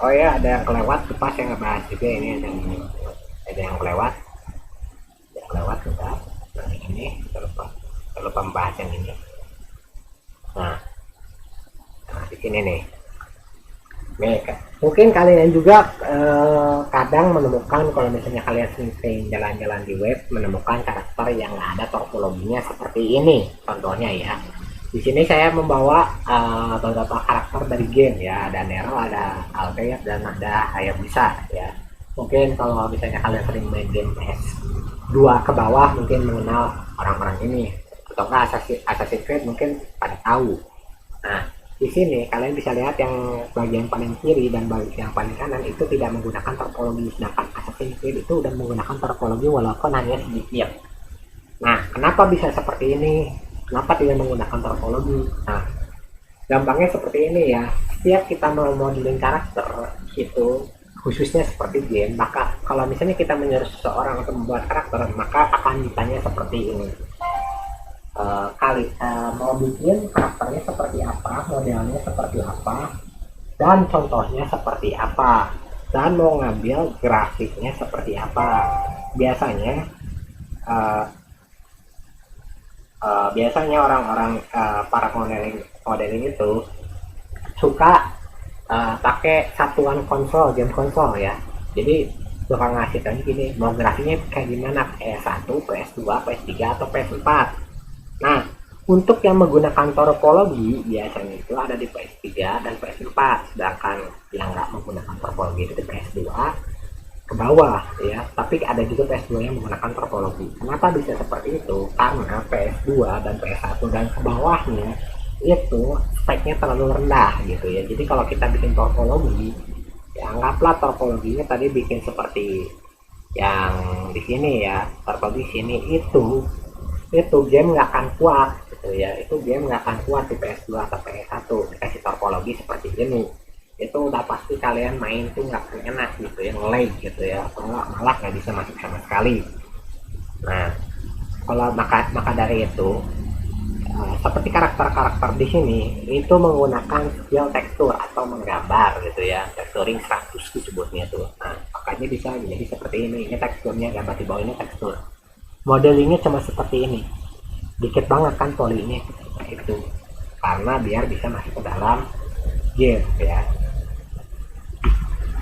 Oh ya, ada yang kelewat tuh pas yang ngebahas juga ini, ada yang kelewat, enggak. Nah, ini terlupa membahas yang ini. Nah, di sini nih. Mereka. Mungkin kalian juga kadang menemukan kalau misalnya kalian sering jalan-jalan di web menemukan karakter yang nggak ada topologinya seperti ini. Contohnya ya. Di sini saya membawa beberapa karakter dari game ya. Ada Nero, ada Altair, dan ada Hayabusa ya. Mungkin kalau misalnya kalian sering main game PS2 ke bawah mungkin mengenal orang-orang ini. Atau enggak Assassin's Creed mungkin pada tahu. Nah, di sini kalian bisa lihat yang bagian paling kiri dan bagian paling kanan itu tidak menggunakan topologi, sedangkan Assassin's Creed itu udah menggunakan topologi walaupun hanya sedikit. Nah, kenapa bisa seperti ini? Kenapa tidak menggunakan topologi? Nah, gampangnya seperti ini ya. Setiap kita mau modeling karakter itu khususnya seperti game, maka kalau misalnya kita menyuruh seseorang untuk membuat karakter, maka akan ditanya seperti ini. Mau bikin karakternya seperti apa, modelnya seperti apa, dan contohnya seperti apa, dan mau ngambil grafiknya seperti apa. Biasanya uh, biasanya orang-orang para modeling itu suka pakai satuan konsol, game konsol ya. Jadi bakal ngasih tadi gini, mau grafiknya kayak gimana, PS1, PS2, PS3, atau PS4. Nah, untuk yang menggunakan topologi biasanya itu ada di PS3 dan PS4, sedangkan yang nggak menggunakan topologi itu di PS2 ke bawah ya. Tapi ada juga PS2 yang menggunakan topologi. Kenapa bisa seperti itu? Karena PS2 dan PS1 dan ke bawahnya itu speknya terlalu rendah gitu ya. Jadi kalau kita bikin topologi, ya anggaplah topologinya tadi bikin seperti yang di sini ya, topologi sini itu game nggak akan kuat gitu ya. Itu game nggak akan kuat di PS2 atau PS1 dikasih topologi seperti ini. Itu udah pasti kalian main tuh nggak enak gitu ya, nge-lag gitu ya, atau nggak malah nggak bisa masuk sama sekali. Nah, kalau maka dari itu seperti karakter-karakter di sini itu menggunakan skill tekstur atau menggambar gitu ya, texturing 100 disebutnya tuh. Nah, makanya bisa jadi seperti ini teksturnya, gambar di bawah ini tekstur. Modelingnya cuma seperti ini, dikit banget kan polinya itu, karena biar bisa masuk ke dalam game ya.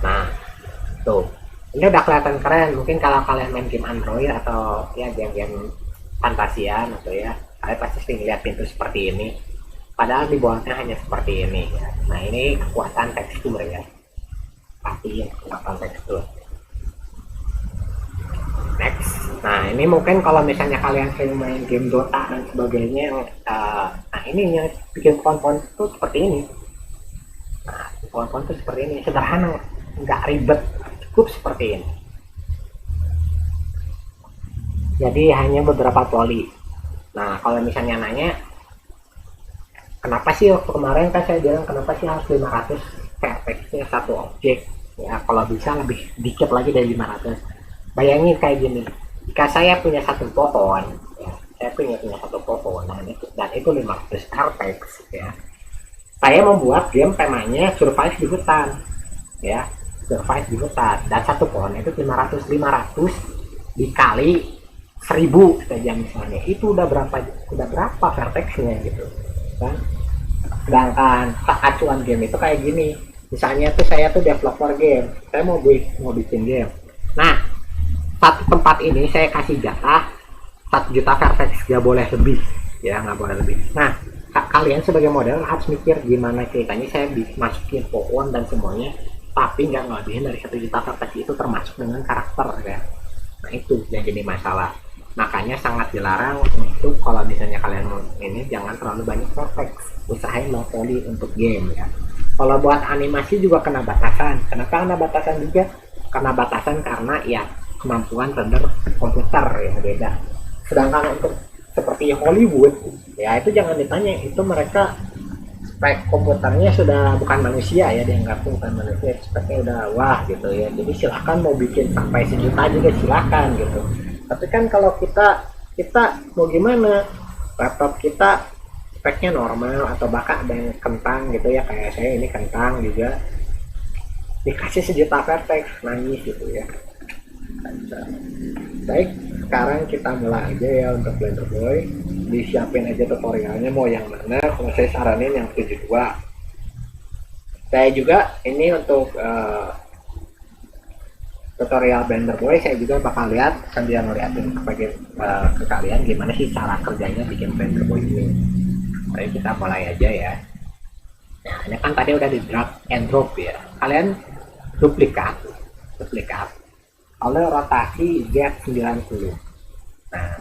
Nah, tuh ini udah kelihatan keren. Mungkin kalau kalian main game Android atau ya game-game fantasian atau ya, kalian pasti sering lihat pintu seperti ini, padahal dibuatnya hanya seperti ini ya. Nah, ini kekuatan tekstur ya, pasti kekuatan tekstur. Next. Nah, ini mungkin kalau misalnya kalian sering main game Dota dan sebagainya, nah ini yang bikin pohon-pohon itu seperti ini. Nah, pohon-pohon itu seperti ini, sederhana, nggak ribet, cukup seperti ini. Jadi hanya beberapa poli. Nah, kalau misalnya nanya, kenapa sih waktu kemarin kan saya bilang kenapa sih harus 500 vertexnya satu objek? Ya, kalau bisa lebih dikit lagi dari 500. Bayangin kayak gini, jika saya punya satu pohon ya, saya punya satu pohon dan itu 500 vertex ya, saya membuat game temanya survive di hutan ya, survive di hutan, dan satu pohon itu 500 dikali 1000 saja misalnya, itu udah berapa vertexnya gitu kan. Sedangkan acuan game itu kayak gini, misalnya tuh saya tuh developer game, saya mau bikin game. Nah, satu tempat ini saya kasih jatah 1 juta vertex, gak boleh lebih ya, nggak boleh lebih. Nah, kalian sebagai model harus mikir gimana ceritanya saya masukin pohon dan semuanya tapi nggak ngelebihin dari 1 juta vertex, itu termasuk dengan karakter ya. Nah, itu yang jadi masalah. Makanya sangat dilarang untuk kalau misalnya kalian ini jangan terlalu banyak vertex, usahain low poly untuk game ya. Kalau buat animasi juga kena batasan. Kenapa kena batasan juga? Kena batasan karena ya kemampuan render komputer ya beda. Sedangkan untuk seperti Hollywood ya, itu jangan ditanya, itu mereka spek komputernya sudah bukan manusia ya, dianggap bukan manusia, speknya udah wah gitu ya. Jadi silahkan mau bikin sampai 1 juta juga silahkan gitu. Tapi kan kalau kita mau gimana, laptop kita speknya normal atau bahkan ada yang kentang gitu ya, kayak saya ini kentang juga. dikasih sejuta vertex nangis gitu ya. Baik, sekarang kita mulai aja ya untuk Blender Boy. Disiapin aja tutorialnya mau yang mana. Kalau saya saranin yang 72. Saya juga ini untuk tutorial Blender Boy saya juga bakal lihat sambil ngeliatin ke kalian gimana sih cara kerjanya bikin Blender Boy ini. Jadi kita mulai aja ya. Nah, ini kan tadi udah di drag and drop ya. Kalian duplikat, lalu rotasi Z90. Nah,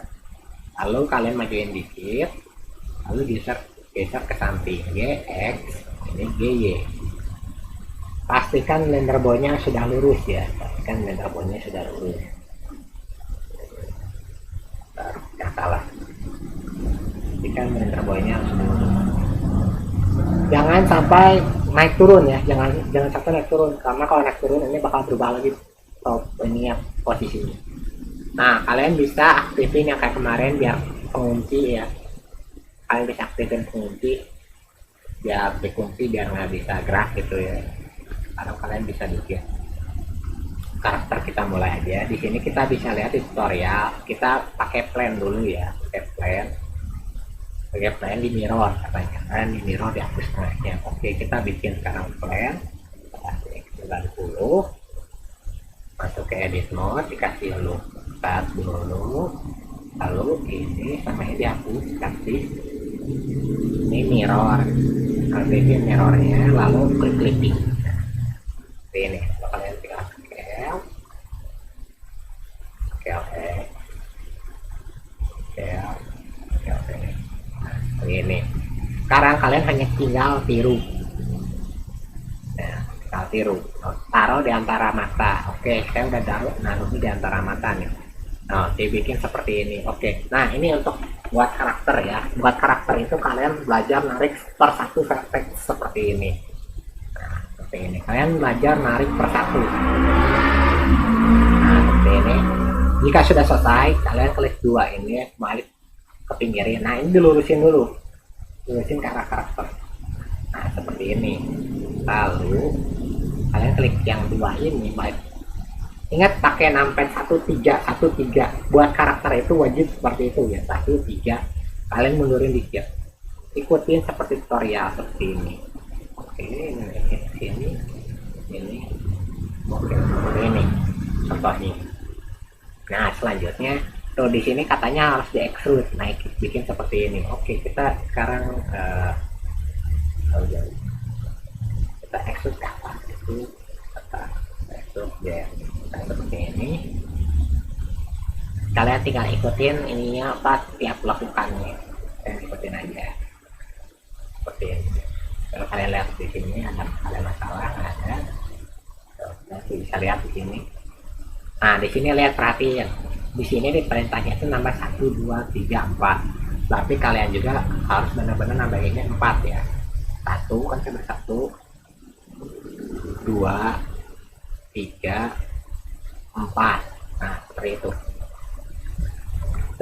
lalu kalian majuin dikit, lalu geser ke samping GX, ini GY. Pastikan Blender Boy-nya sudah lurus ya, pastikan Blender Boy-nya sudah lurus. Nggak salah. Pastikan Blender Boy-nya sudah lurus. Jangan sampai naik turun ya, jangan sampai naik turun, karena kalau naik turun ini bakal berubah lagi top ini ya posisinya. Nah, kalian bisa aktifin yang kayak kemarin biar pengunci ya, kalian bisa aktifin pengunci biar dikunci biar nggak bisa gerak gitu ya. Kalau kalian bisa bikin karakter, kita mulai aja. Di sini kita bisa lihat di tutorial, kita pakai plan dulu ya, pakai plan di mirror katanya kan, di mirror dihapus tengahnya. Oke, kita bikin sekarang plan, kasih 90, masuk ke edit mode, dikasih look start dulu, lalu ini sama ini dihapus, kasih ini mirror, aktifin mirrornya, lalu klik clipping. Ini kalau kalian tinggal ini sekarang kalian hanya tinggal tiru, nah, tinggal tiru, taruh di antara mata. Oke, saya udah naruh di antara mata nih. Nah, dibikin seperti ini. Oke, nah ini untuk buat karakter ya. Buat karakter itu kalian belajar narik per satu vertex seperti ini. Nah, seperti ini kalian belajar narik per satu. Nah, seperti ini. Jika sudah selesai, kalian klik dua ini, balik ke pinggirin. Nah, ini dilurusin dulu, lurusin ke arah karakter. Nah, seperti ini. Lalu kalian klik yang dua ini, balik. Ingat pakai numpad 1313. Buat karakter itu wajib seperti itu ya, 13. Kalian mundurin dikit, ikutin seperti tutorial seperti ini. Oke, ini oke, seperti ini contohnya. Nah, selanjutnya tuh di sini katanya harus di extrude, naik bikin seperti ini. Oke, kita sekarang kita extrude ke atas, itu kita extrude ya, kita seperti ini. Kalian tinggal ikutin ininya apa tiap lakukannya, kalian ikutin aja seperti ini. Kalau kalian lihat di sini ada masalah, nggak ada, nanti bisa lihat di sini. Nah, di sini lihat, perhatiin di sini di perintahnya itu nambah 1 2 3 4, tapi kalian juga harus benar-benar nambahinnya 4 ya. 1 kan sudah 1 2 3 4. Nah, seperti itu.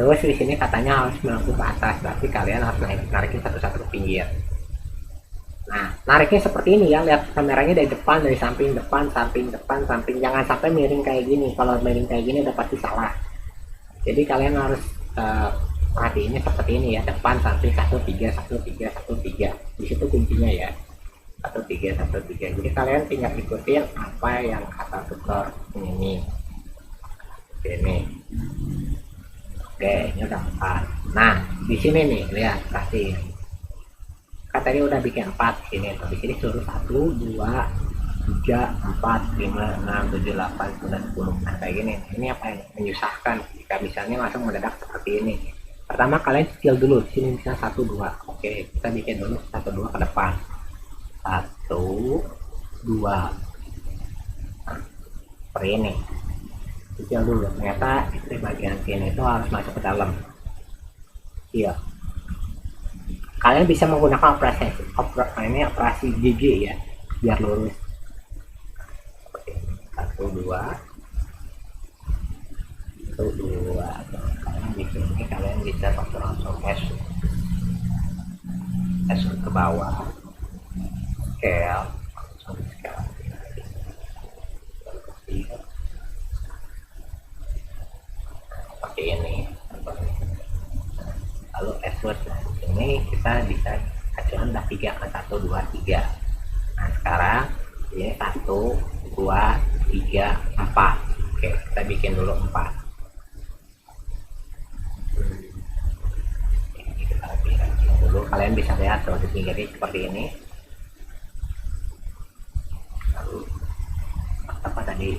Terus di sini katanya harus melengkung ke atas, berarti kalian harus narikin satu-satu ke pinggir. Nah, nariknya seperti ini ya, lihat kameranya dari depan, dari samping, depan, samping, depan, samping. Jangan sampai miring kayak gini. Kalau miring kayak gini udah pasti salah. Jadi kalian harus perhatiinnya seperti ini ya, depan, samping, 1 3 1 3 1 3. Di situ kuncinya ya, 1 3 1 3. Jadi kalian tinggal ikutin apa yang kata tutor ini. Ini. Oke, ini udah 4. Nah, di sini nih, lihat, perhatiin. Tadi udah bikin 4 sini, di sini suruh 1 2 3 4 5 6 7 8 9 10. Nah, kayak gini. Ini apa yang menyusahkan jika misalnya langsung mendadak seperti ini. Pertama kalian cicil dulu, di sini bisa 1 2. Oke, kita bikin dulu 1 2 ke depan. 1 2. Nah, seperti ini. Cicil dulu. Ternyata di bagian sini itu harus masuk ke dalam. Iya. Kalian bisa menggunakan operasi GG ya, biar lurus. Oke, 1 2 1 2. Kalian di sini kalian bisa langsung S ke bawah, scale, langsung scale. seperti ini. Lalu password, nah ini kita bisa acuan udah 3 kan, 1 2 3. Nah sekarang ini 1 2 3 4. Oke, kita bikin dulu 4. Ini kita rapikan dulu. Kalian bisa lihat kalau di pinggirnya seperti ini. Lalu apa tadi,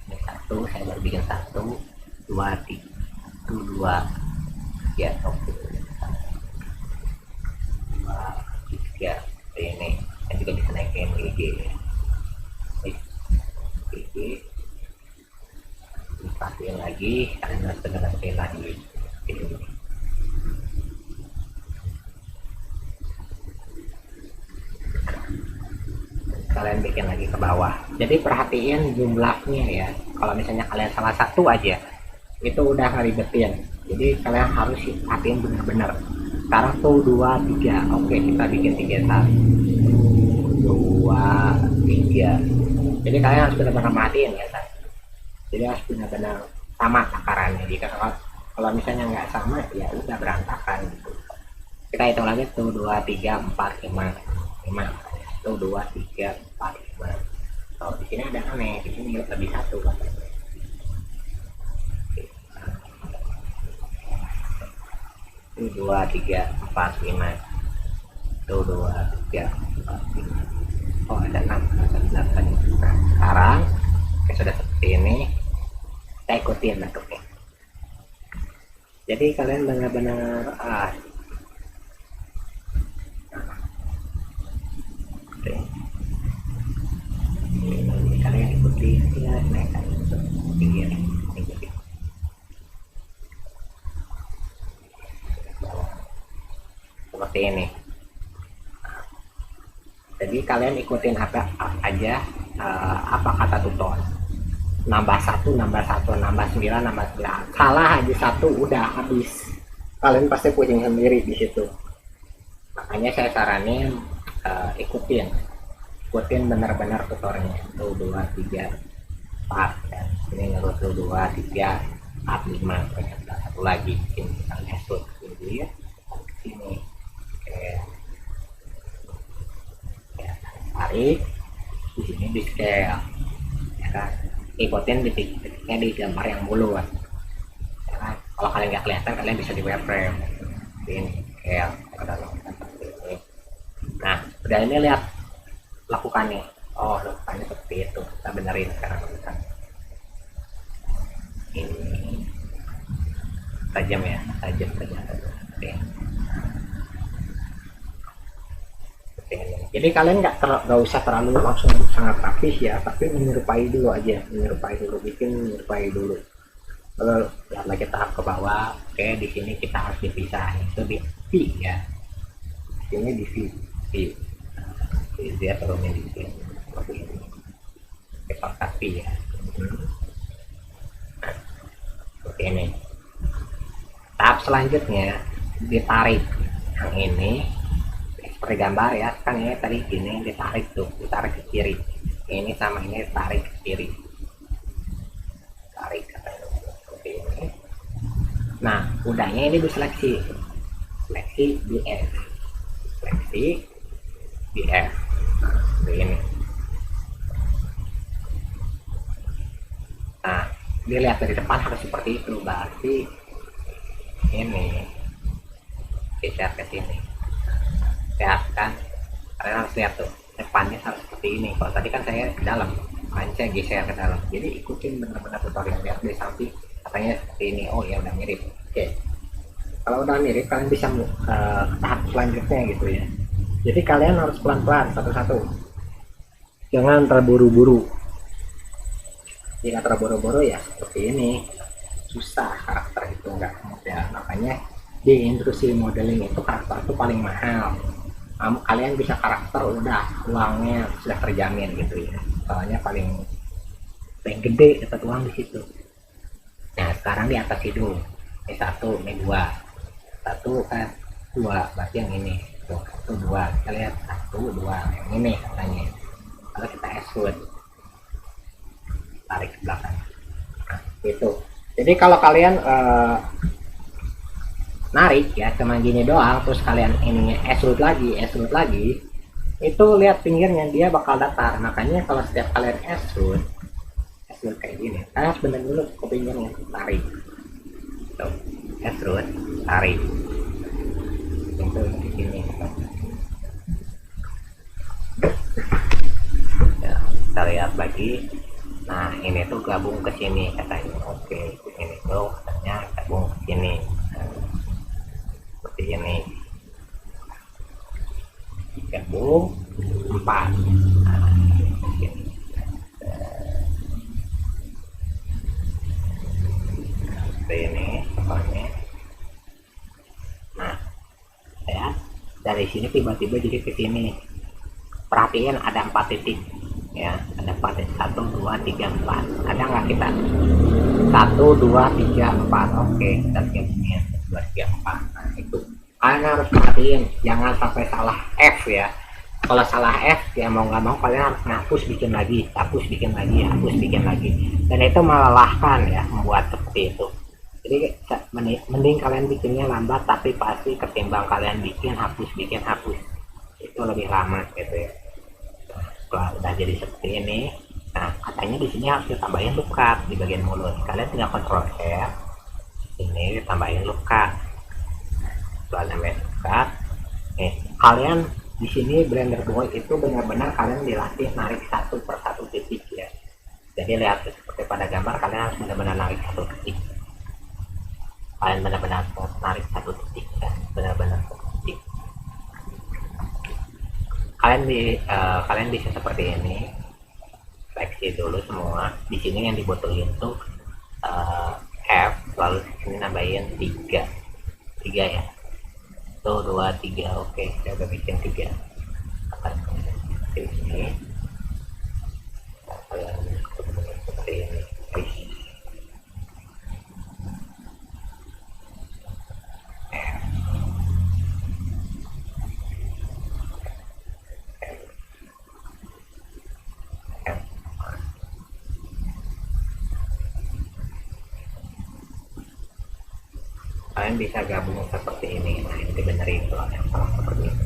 ini 1, saya baru bikin 1 2 3 2 ya, oke. 2 3 ini saya juga bisa naikin IG ya. IG pastiin lagi, kalian harus benar pastiin lagi ini. Kalian bikin lagi ke bawah, jadi perhatiin jumlahnya ya. Kalau misalnya kalian salah satu aja itu udah ngeribetin, jadi kalian harus perhatiin benar-benar. Sekarang tuh 2 3, oke kita bikin 3 1 2 3. Jadi kalian harus benar-benar perhatiin ya kan? Jadi harus benar-benar sama takarannya. Jika kalau misalnya nggak sama ya udah berantakan gitu. Kita hitung lagi tuh 2 3 4 5 tuh 2 3 4 5. Oh di sini ada aneh, di sini lebih 1 kan. 2 3 4 5 tuh 2 3 4 5. Oh ada 6 ada 8. Nah sekarang sudah seperti ini, kita ikutin bentuknya. Jadi kalian benar-benar kalian ikuti ya, naikkan pinggir seperti ini. Jadi kalian ikutin apa aja, apa kata tutor, nambah 1 nambah 1 nambah 9 nambah 9. Salah aja 1 udah habis, kalian pasti pusing sendiri di situ. Makanya saya saranin ikutin benar-benar tutornya. Tuh 2 3 4 dan ini ngurus tuh 2 3 4 5. Ternyata satu lagi bikin misalnya shoot gitu ya, sini tarik di sini di scale ya kan, ikutin titiknya di gambar yang bulat ya kan. Kalau kalian nggak kelihatan kalian bisa di wireframe ini scale seperti ini. Nah udah ini lihat lakukannya, oh lakukannya seperti itu. Kita benerin sekarang kan ini tajam ya, tajam seperti ini. Jadi kalian nggak usah terlalu langsung sangat rapih ya, tapi menyerupai dulu aja, bikin menyerupai dulu. Lalu lihat lagi tahap ke bawah. Oke di sini kita harus dipisah, itu di V ya, ini di V, dia turunnya di sini seperti ini, kita V ya. Seperti ini. Tahap selanjutnya ditarik yang ini seperti gambar ya kan, ini tadi gini ditarik tuh, ditarik ke kiri, ini sama ini tarik ke kiri, tarik seperti ini. Nah udahnya ini diseleksi, seleksi BF, seleksi BF seperti ini. Nah dilihat dari depan harus seperti itu, berarti ini geser ke sini ya kan. Kalian harus lihat tuh depannya harus seperti ini. Kalau tadi kan saya ke dalam, saya geser ke dalam. Jadi ikutin benar-benar tutorial, lihat dari samping katanya seperti ini. Oh ya udah mirip. Oke, kalau udah mirip kalian bisa ke tahap selanjutnya gitu ya. Jadi kalian harus pelan-pelan satu-satu, jangan terburu-buru. Jika terburu-buru ya seperti ini, susah karakter itu nggak mudah. Makanya di intrusi modeling itu karakter itu paling mahal. Kalian bisa karakter udah uangnya sudah terjamin gitu ya, soalnya paling gede dapat uang di situ. Nah sekarang di atas hidung ini 1 ini 2, 1 kan 2 berarti yang ini tuh 1 2, kita lihat 1 2 yang ini katanya. Kalau kita extrude tarik ke belakang. Nah, gitu. Jadi kalau kalian narik ya cuma gini doang, terus kalian ininya extrude lagi, itu lihat pinggirnya dia bakal datar. Makanya kalau setiap kalian extrude kayak gini, kalian harus bener dulu ke pinggirnya, tarik, tuh, extrude, tarik, itu di sini. Ya, kita lihat lagi. Nah ini tuh gabung ke sini katanya, oke, ini tuh katanya gabung ke sini. Seperti ini, gabung 4. Nah, seperti ini contohnya. Nah ya, dari sini tiba-tiba jadi ke sini. Perhatiin ada 4 titik ya, ada 4 titik, 1 2 3 4. Ada nggak kita 1 2 3 4? Oke, kita lihat ini ya, 1 2 3 4. Nah itu kalian harus perhatiin, jangan sampai salah F ya. Kalau salah F ya mau nggak mau kalian harus ngapus, bikin lagi, hapus, bikin lagi, hapus, bikin lagi, dan itu melelahkan ya membuat seperti itu. Jadi mending kalian bikinnya lambat, tapi pasti ketimbang kalian bikin hapus, bikin hapus, itu lebih lama gitu ya. Setelah udah jadi seperti ini, nah katanya di sini harus ditambahin loop cut di bagian mulut. Kalian tinggal kontrol F, ini ditambahin loop cut. Setelah nambahin loop cut, kalian di sini Blender Boy itu benar-benar kalian dilatih narik satu per satu titik ya. Jadi lihat seperti pada gambar, kalian harus benar-benar narik satu titik. Kalian benar-benar narik satu titik ya, benar-benar satu titik. Kalian bisa seperti ini, seleksi dulu semua. Di sini yang dibutuhin tuh F, lalu di sini nambahin 3 ya. 1 2 3. Oke, saya udah bikin 3. Di sini kalian seperti ini. Kalian bisa gabung seperti ini. Nah ini dibenerin kalau yang salah seperti ini.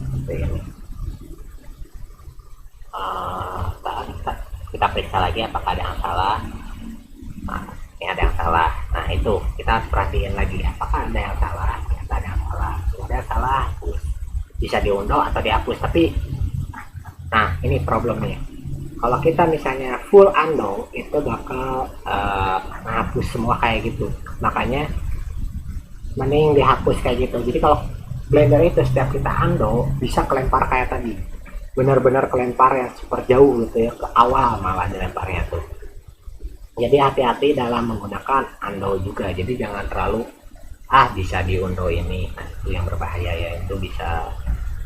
Seperti ini. Kita periksa lagi apakah ada yang salah. Nah ini ada yang salah. Nah itu kita harus perhatiin lagi apakah ada yang salah. Ternyata ada yang salah. Kalau ada yang salah bisa diunduh atau dihapus. Tapi nah ini problemnya. Kalau kita misalnya full undo itu bakal menghapus semua kayak gitu. Makanya mending dihapus kayak gitu. Jadi kalau Blender itu setiap kita undo bisa kelempar kayak tadi, benar-benar kelempar yang super jauh gitu ya, ke awal malah dilemparnya tuh. Jadi hati-hati dalam menggunakan undo juga. Jadi jangan terlalu bisa diundo ini. Nah, itu yang berbahaya ya, itu bisa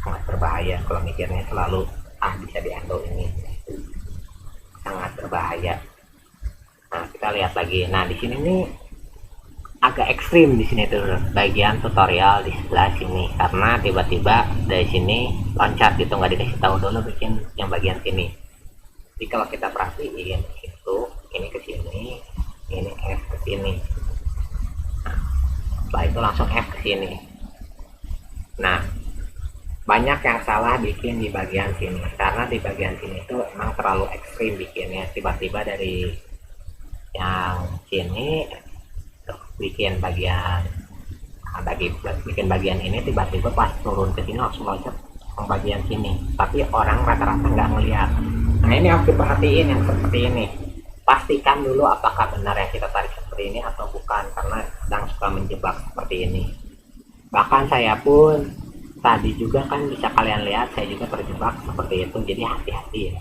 sangat berbahaya kalau mikirnya selalu bisa di undo ini, sangat berbahaya. Nah kita lihat lagi. Nah di sini nih agak ekstrim di sini tuh bagian tutorial di sebelah sini, karena tiba-tiba dari sini loncat gitu, nggak dikasih tahu dulu bikin yang bagian sini. Jadi kalau kita perhatiin itu ini ke sini, ini F ke sini. Nah, setelah itu langsung F ke sini. Nah banyak yang salah bikin di bagian sini, karena di bagian sini itu emang terlalu ekstrim bikinnya. Tiba-tiba dari yang sini bikin bagian bikin bagian ini, tiba-tiba pas turun ke sini langsung loncat ke bagian sini, tapi orang rata-rata nggak ngelihat. Nah ini harus diperhatiin yang seperti ini. Pastikan dulu apakah benar yang kita tarik seperti ini atau bukan, karena sedang suka menjebak seperti ini. Bahkan saya pun tadi juga kan bisa kalian lihat, saya juga terjebak seperti itu. Jadi hati-hati ya,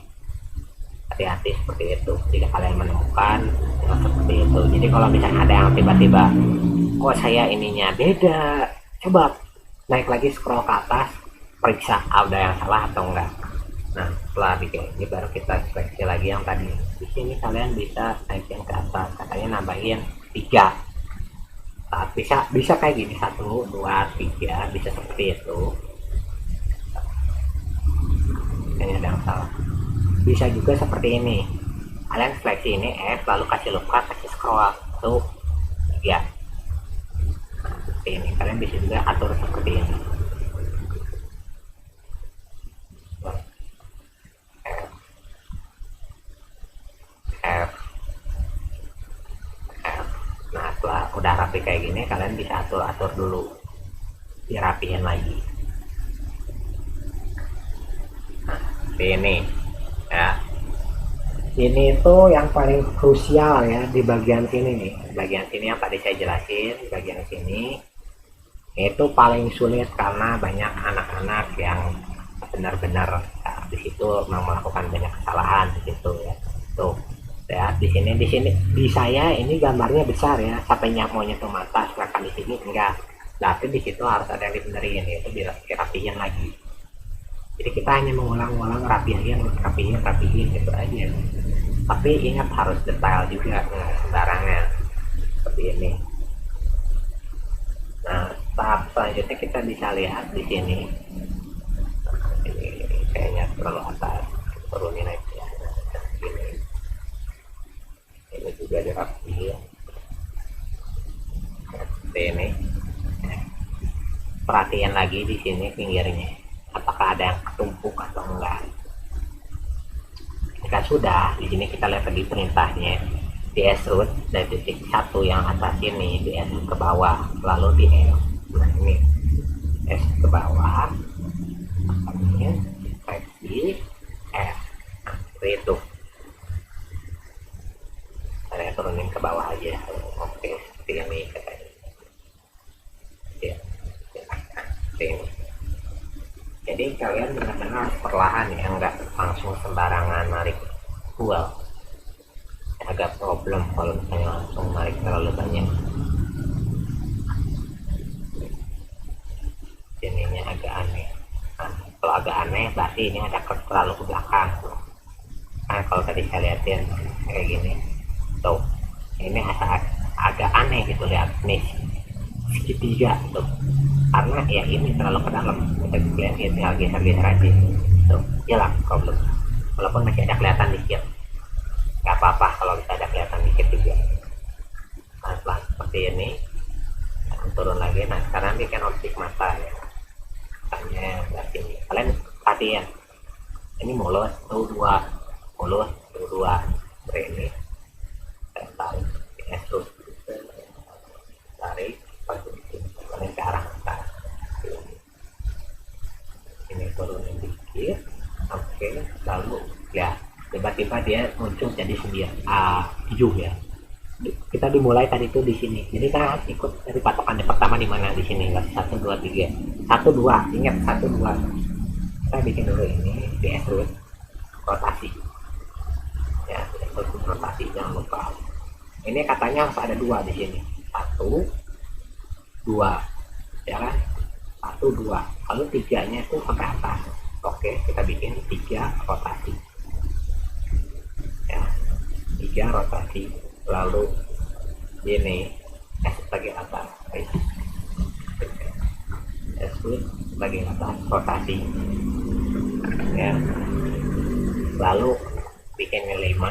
hati-hati seperti itu jika kalian menemukan seperti itu. Jadi kalau misalnya ada yang tiba-tiba kok saya ininya beda, coba naik lagi, scroll ke atas, periksa ada yang salah atau enggak. Nah setelah bikin ini baru kita seleksi lagi yang tadi. Di sini kalian bisa naikin ke atas, katanya nambahin 3. Bisa kayak gini, 1 2 3, bisa seperti itu. Ini ada yang salah. bisa juga seperti ini, kalian seleksi ini F lalu kasih lookup, kasih scroll tuh ya. Nah, seperti ini kalian bisa juga atur seperti ini. Nah setelah udah rapi kayak gini kalian bisa atur dulu, dirapiin lagi. Nah seperti ini ya. Ini tuh yang paling krusial ya di bagian sini nih, bagian sini yang tadi saya jelasin. Bagian sini itu paling sulit karena banyak anak-anak yang benar-benar ya, di situ memang melakukan banyak kesalahan di situ ya. Tuh ya di sini di saya ini gambarnya besar ya, sampai mau nyentuh mata, sedangkan di sini enggak. Tapi di situ harus ada yang dibenerin, yaitu dirapihin lagi. Jadi kita hanya mengulang-ulang rapihin gitu aja. Tapi ingat harus detail juga, nggak sembarangan seperti ini. Nah tahap selanjutnya kita bisa lihat di sini. Ini kayaknya terlalu atas, turunin aja. Ini juga dirapihin seperti ini. Perhatian lagi di sini pinggirnya, apakah ada yang ketumpuk atau enggak. Jika sudah, di sini kita lihat lagi perintahnya, ds root dari titik 1 yang atas ini ds root ke bawah, lalu di F. Nah ini S ke bawah, ini di F. Nah seperti itu. Saya turunin ke bawah aja. Oke seperti ini katanya ya. Seperti ini. Jadi kalian benar-benar perlahan ya, nggak langsung sembarangan narik full. Agak problem kalau misalnya langsung narik terlalu banyak. Ininya agak aneh. Nah, kalau agak aneh berarti ini ada terlalu ke belakang. Nah kalau tadi saya lihatin kayak gini, tuh ini agak aneh gitu, lihat nih segitiga tuh, karena ya ini terlalu ke dalam. Kita lihat tinggal geser-geser aja tuh, hilang problem. Walaupun masih ada kelihatan dikit, nggak apa-apa kalau bisa ada kelihatan dikit juga. Nah setelah seperti ini turun lagi. Nah sekarang bikin objek mata ya, makanya berarti ini kalian perhatian, ini mulus tuh dua, mulus tuh dua, seperti ini. Tarik terus, tarik ke arah atas. Ini turunin dikit. Oke, lalu ya tiba-tiba dia muncul jadi 7 ya. Kita dimulai tadi itu di sini. Jadi kita ikut dari patokannya pertama di mana, di sini enggak 1 2 3. 1 2, ingat 1 2. Kita bikin dulu ini ds root rotasi. Ya, rotasi jangan lupa. Ini katanya harus ada 2 di sini. 1 2 ya kan, 1 2, lalu 3-nya itu sampai atas. Oke kita bikin 3 rotasi ya, 3 rotasi, lalu ini S sebagai atas, S sebagai atas rotasi ya, lalu bikin 5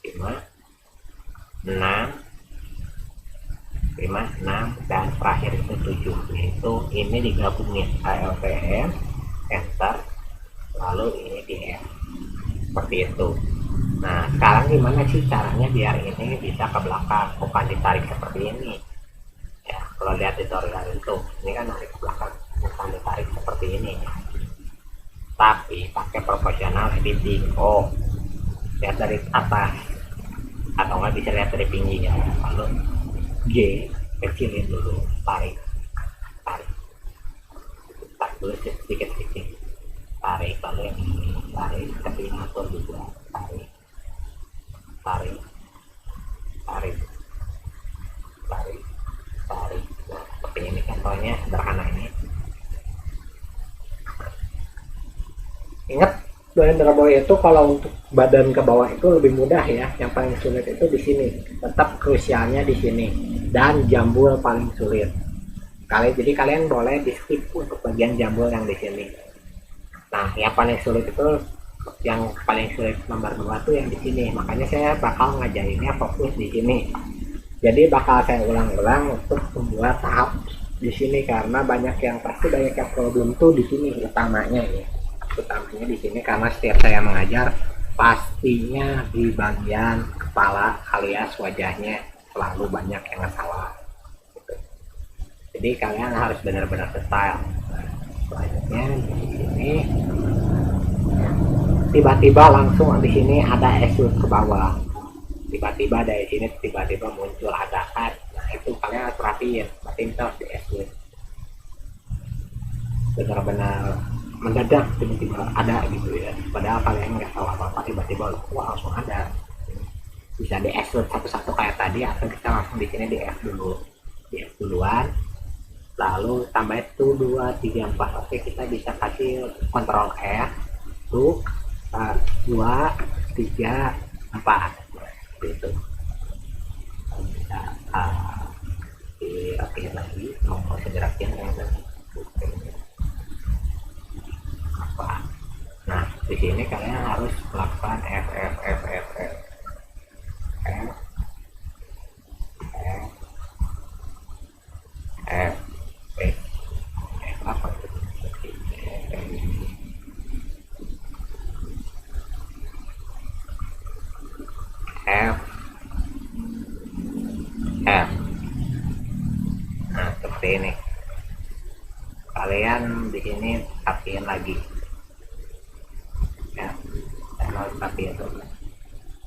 6 5 6 dan terakhir itu 7, yaitu ini digabungin ALTM enter, lalu ini di F seperti itu. Nah sekarang gimana sih caranya biar ini bisa ke belakang, bukan ditarik seperti ini ya. Kalau lihat tutorial itu, ini kan narik ke belakang, bukan ditarik seperti ini ya, tapi pakai proportional editing. Oh lihat dari atas atau nggak bisa lihat dari pinggir ya, lalu G kecilin dulu, tarik dulu sedikit, tarik, lalu yang ini tarik, tapi atur juga, tarik. Nah seperti ini contohnya sederhana ini. Ingat bahwa itu kalau untuk badan ke bawah itu lebih mudah ya, yang paling sulit itu di sini, tetap krusialnya di sini, dan jambul paling sulit. Jadi kalian boleh di skip untuk bagian jambul yang di sini. Nah yang paling sulit itu yang paling sulit nomor 2 tuh yang di sini, makanya saya bakal ngajarinnya fokus di sini. Jadi bakal saya ulang-ulang untuk membuat tahap di sini, karena banyak yang problem tuh di sini utamanya di sini, karena setiap saya mengajar pastinya di bagian kepala alias wajahnya selalu banyak yang salah gitu. Jadi kalian harus benar-benar detail. Selanjutnya di sini tiba-tiba langsung di sini ada extrude ke bawah, tiba-tiba dari sini tiba-tiba muncul ada cut. Nah itu kalian harus perhatiin, berarti harus di extrude benar-benar mendadak, tiba-tiba ada gitu ya, padahal kalian nggak tahu apa-apa, tiba-tiba wah langsung ada. Bisa di extrude satu-satu kayak tadi, atau kita langsung di sini di F dulu, di F duluan, lalu tambah itu 2, 3, 4. Oke, kita bisa kasih kontrol F tuh 2, 3, 4 gitu. Bisa dirapiin lagi, mau dirapiin apa. Nah di sini kalian harus melakukan F F F F F F F F F F apa itu F F. Nah seperti ini, kalian di sini rapiin lagi ya, saya mau rapiin dulu,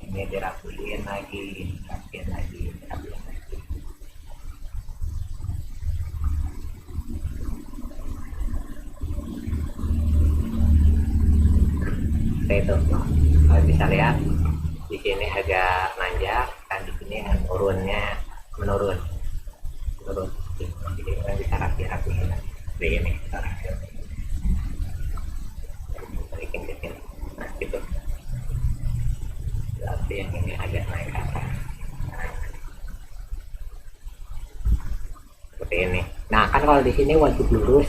ini dirapiin lagi, dirapiin lagi, dirapiin lagi. Seperti itu, kalian bisa lihat di sini agak nanjak dan di sini menurun, jadi kalian bisa rapi-rapiin seperti ini, bikin kecil. Nah gitu, berarti yang ini agak naik ke atas. Nah, seperti ini. Nah kan kalau di sini wajib lurus,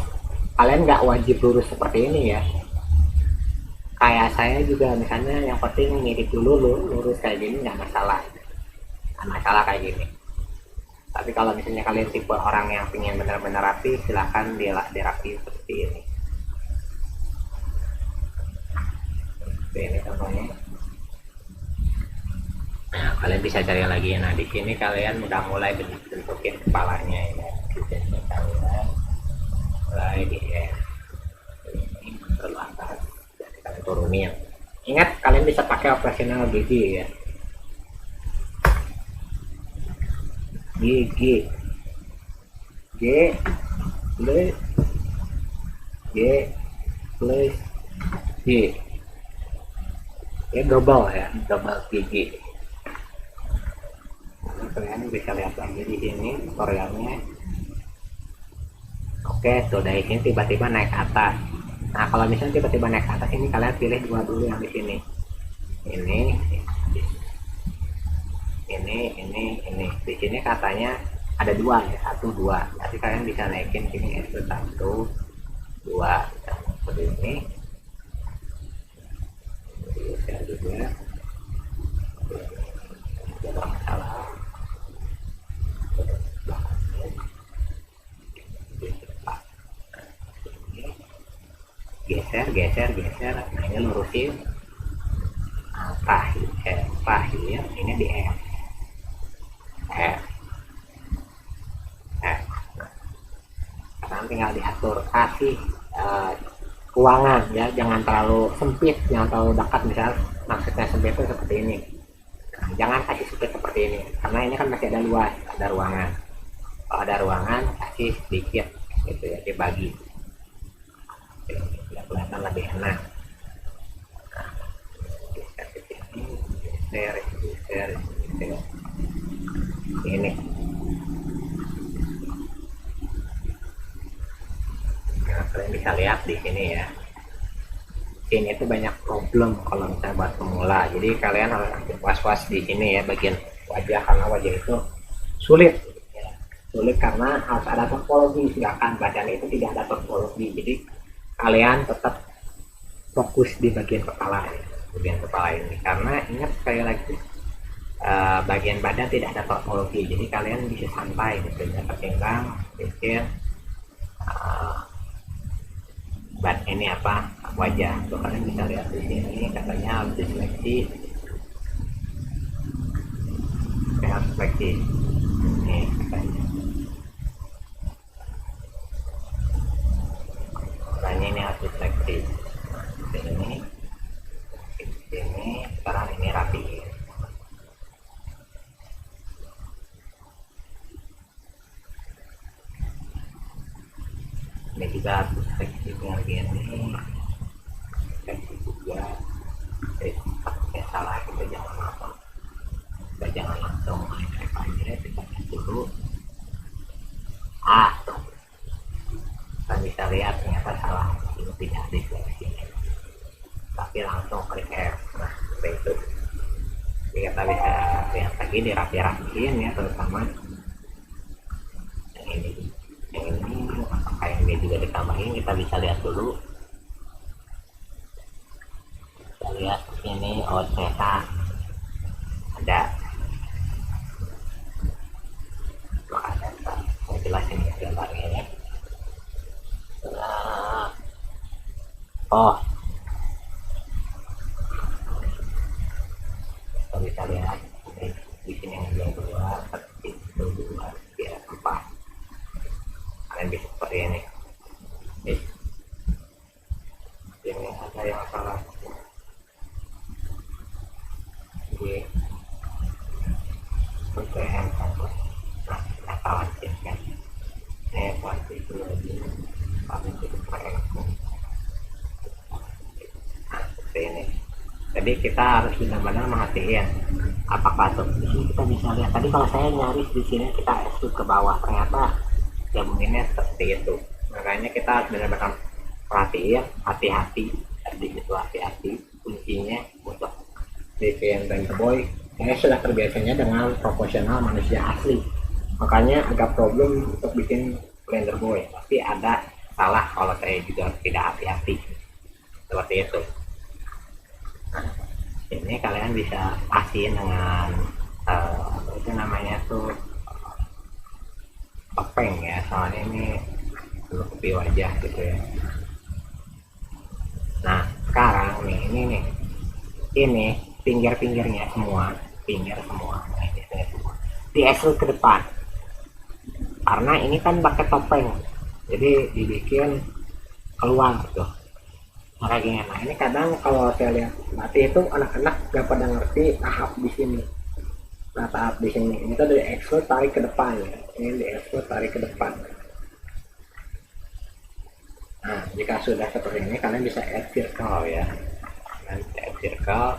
kalian nggak wajib lurus seperti ini ya. Kayak saya juga misalnya, yang penting mirip dulu, lurus kayak gini nggak masalah, kayak gini. Tapi kalau misalnya kalian tipe orang yang ingin benar-benar rapi, silahkan dirapi seperti ini. Seperti ini contohnya. Nah, kalian bisa cari lagi. Nah di sini kalian udah mulai bentukin kepalanya ya. Di sini kalian mulai di ini terlalu atas, jadi kalian turunin. Ingat kalian bisa pakai operasional gigi ya. G plus G, ya double gigi. Nah, kalian bisa lihat lagi di sini tutorialnya. Oke, tuh dari sini tiba-tiba naik ke atas. Nah kalau misalnya tiba-tiba naik ke atas, ini kalian pilih 2 dulu yang di sini. Ini di sini katanya ada 2 ya, 1, 2. Nanti kalian bisa naikin sini itu 1, 2 seperti ini. Bisa juga tidak masalah. Geser, nah ini lurusin. Nah, terakhir ini di F. Sekarang tinggal diatur, kasih ruangan ya, jangan terlalu sempit, jangan terlalu dekat. Misal maksudnya sempit itu seperti ini, nah, jangan kasih sempit seperti ini, karena ini kan masih ada luas, ada ruangan. Kalau ada ruangan kasih sedikit gitu ya, dibagi biar kelihatan lebih enak. Geser ini. Nah, kalian bisa lihat di sini ya, ini tuh banyak problem kalau misalnya buat pemula. Jadi kalian harus was-was di sini ya, bagian wajah, karena wajah itu sulit karena harus ada topologi, sedangkan badan itu tidak ada topologi. Jadi kalian tetap fokus di bagian kepala. bagian kepala ini. Karena ingat sekali lagi, bagian badan tidak ada topologi, jadi kalian bisa santai gitu ya, ketimbang pikir ini apa wajah. Tuh, kalian bisa lihat di sini katanya harus diseleksi, harus seleksi ini katanya. Katanya ini harus diseleksi. Ini sekarang ini rapi. Ini juga harus seleksi bagian ini, seleksi juga. Jadi salah kita jangan langsung, kita jangan langsung rep aja, kita lihat dulu. Tuh kita bisa lihat ternyata salah, ini tidak diseleksi, tapi langsung klik F. Nah seperti itu. Jadi kita bisa lihat lagi dirapi-rapiin ya, terutama yang ini apakah yang ini juga ditambahin, kita bisa lihat dulu. Kita lihat ini, oh ternyata ada saya jelasin gambarnya ya. Oh kita bisa lihat di sini yang dua, itu dua, tiga, empat. Kalian bisa seperti ini. Ini ada yang salah. Jadi UTM satu. Nah, kita salah kan. Ini pasti itu lagi. Kami itu keren. Nah, seperti ini. Jadi kita harus benar-benar merhatiin apakah tuh di sini kita bisa lihat. Tadi kalau saya nyaris di sini kita ekstrud ke bawah, ternyata gabunginnya seperti itu. Makanya kita harus benar-benar perhatiin, hati-hati. Tadi itu hati-hati kuncinya untuk bikin Blender Boy. Saya sudah terbiasanya dengan proporsional manusia asli, makanya agak problem untuk bikin Blender Boy. Tapi ada salah kalau saya juga tidak hati-hati seperti itu. Nah, ini kalian bisa pasin dengan itu namanya tuh topeng ya, soalnya ini menutupi wajah gitu ya. Nah sekarang nih ini pinggir-pinggirnya semua, nah, ini semua di extrude ke depan, karena ini kan pakai topeng, jadi dibikin keluar tuh. Makanya, nah ini kadang kalau saya lihat latih itu anak-anak gak pada ngerti tahap di sini. Nah tahap di sini ini tuh dari extrude tarik ke depan ya, ini di extrude tarik ke depan. Nah jika sudah seperti ini kalian bisa add circle ya, kalian bisa add circle.